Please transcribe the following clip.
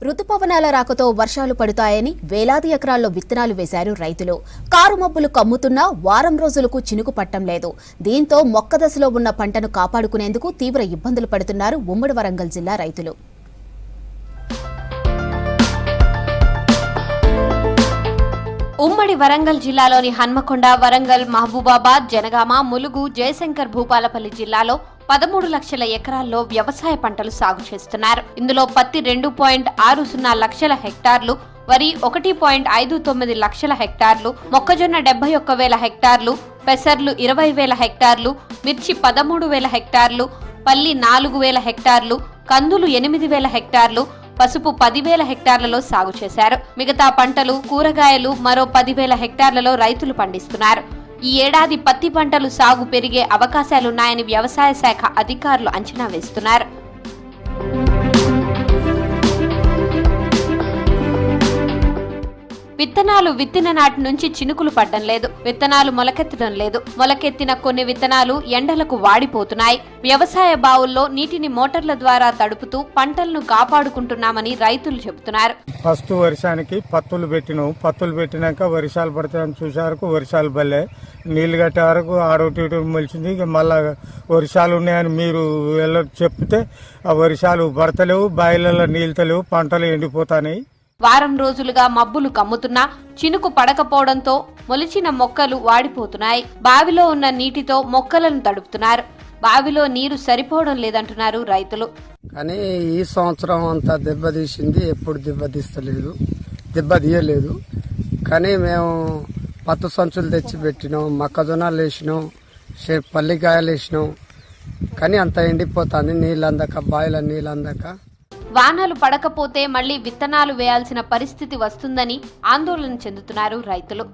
రుతుపవనాల రాకతో వర్షాలు పడుతాయని వేలాది ఎకరాల్లో విత్తనాలు వేశారు రైతులు. కారు మబ్బులు కమ్ముతున్నా వారం రోజులకు చినుకు పట్టం లేదు. దీంతో మొక్క దశలో ఉన్న పంటను కాపాడుకునేందుకు తీవ్ర ఇబ్బందులు పడుతున్నారు ఉమ్మడి వరంగల్ జిల్లా రైతులు. ఉమ్మడి వరంగల్ జిల్లాలోని హన్మకొండ, వరంగల్, మహబూబాబాద్, జనగామ, ములుగు, జయశంకర్, భూపాలపల్లి జిల్లాలో 13 లక్షల ఎకరాల్లో వ్యవసాయ పంటలు సాగు చేస్తున్నారు. ఇందులో పత్తి 2.60 లక్షల హెక్టార్లు, వరి 1.59 లక్షల హెక్టార్లు, మొక్కజొన్న 71,000 హెక్టార్లు, పెసర్లు 20,000 హెక్టార్లు, మిర్చి 13,000 హెక్టార్లు, పల్లి 4,000 హెక్టార్లు, కందులు 8,000 హెక్టార్లు, పసుపు 10,000 హెక్టార్లలో సాగు చేశారు. మిగతా పంటలు, కూరగాయలు మరో 10,000 హెక్టార్లలో రైతులు పండిస్తున్నారు. ఈ ఏడాది పత్తి పంటలు సాగు పెరిగే అవకాశాలున్నాయని వ్యవసాయ శాఖ అధికారులు అంచనా వేస్తున్నారు. విత్తనాలు విత్తిన నాటి నుంచి చినుకులు పడ్డం లేదు. విత్తనాలు మొలకెత్తడం లేదు. మొలకెత్తిన కొన్ని విత్తనాలు ఎండలకు వాడిపోతున్నాయి. వ్యవసాయ బావుల్లో నీటిని మోటార్ల ద్వారా తడుపుతూ పంటలను కాపాడుకుంటున్నామని రైతులు చెబుతున్నారు. ఫస్ట్ వర్షానికి పత్తులు పెట్టినాక వర్షాలు పడతాయని చూసారకు వర్షాలు బల్లే నీళ్లు కట్టే వరకు ఆడోటి మొలిచింది. ఇక మళ్ళా వర్షాలు ఉన్నాయని మీరు చెప్తే ఆ వర్షాలు పడతలేవు, బాయిలలో నీళ్తలేవు, పంటలు ఎండిపోతాయి. వారం రోజులుగా మబ్బులు కమ్ముతున్నా చినుకు పడకపోవడంతో మొలిచిన మొక్కలు వాడిపోతున్నాయి. బావిలో ఉన్న నీటితో మొక్కలను తడుపుతున్నారు. బావిలో నీరు సరిపోవడం లేదంటున్నారు రైతులు. కానీ ఈ సంవత్సరం అంతా దెబ్బతీసింది, ఎప్పుడు దెబ్బతీయలేదు. కానీ మేము పత్తు సంచులు తెచ్చి పెట్టినాం, మొక్కజొన్నలు వేసినాం, పల్లికాయలు వేసినాం. కానీ అంత ఎండిపోతుంది, నీళ్ళు అందక, బావిల నీళ్ళు అందక. వానలు పడకపోతే మళ్లీ విత్తనాలు వేయాల్సిన పరిస్థితి వస్తుందని ఆందోళన చెందుతున్నారు రైతులు.